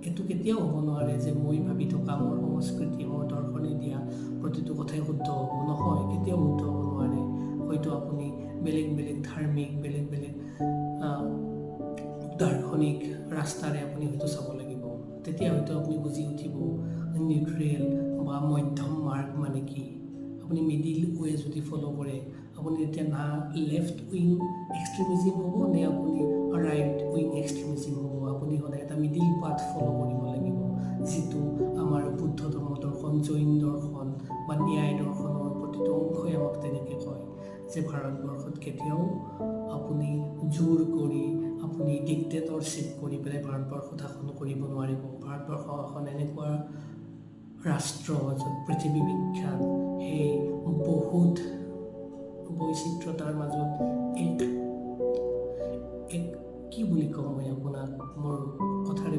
এইটো কেতিয়াও হ'ব নোৱাৰে যে মই ভাবি থকা মোৰ সংস্কৃতি মোৰ দৰ্শনে দিয়া প্ৰতিটো কথাই শুদ্ধ হ'ব নহয়, কেতিয়াও শুদ্ধ হ'ব নোৱাৰে। হয়তো আপুনি বেলেগ বেলেগ ধাৰ্মিক বেলেগ বেলেগ দাৰ্শনিক ৰাস্তাৰে আপুনি হয়তো চাব লাগিব, তেতিয়া হয়তো আপুনি বুজি উঠিব নিউট্ৰেল বা মধ্যম মাৰ্গ মানে কি। আপুনি মিডিল ৱে যদি ফ'ল' কৰে, আপুনি তেতিয়া না লেফ্ট উইং এক্সট্ৰিমিজিম হ'ব নে আপুনি ৰাইট উইং এক্সট্ৰিমিজিম হ'ব। আপুনি সদায় এটা মিডিল পাথ ফ'ল' কৰিব লাগিব, যিটো আমাৰ বুদ্ধ ধৰ্ম দৰ্শন, জৈন দৰ্শন বা ন্যায় দৰ্শনৰ প্ৰতিটো অংশই আমাক তেনেকৈ কয় যে ভাৰতবৰ্ষত কেতিয়াও আপুনি জোৰ কৰি আপুনি ডিক্টেটৰশ্বিপ কৰি পেলাই ভাৰতবৰ্ষ শাসন কৰিব নোৱাৰিব। ভাৰতবৰ্ষ এখন এনেকুৱা ৰাষ্ট্ৰ য'ত পৃথিৱী বিখ্যাত, সেই বহুত বৈচিত্ৰতাৰ মাজত এক কি বুলি ক'ম মই আপোনাক, মোৰ কথাৰে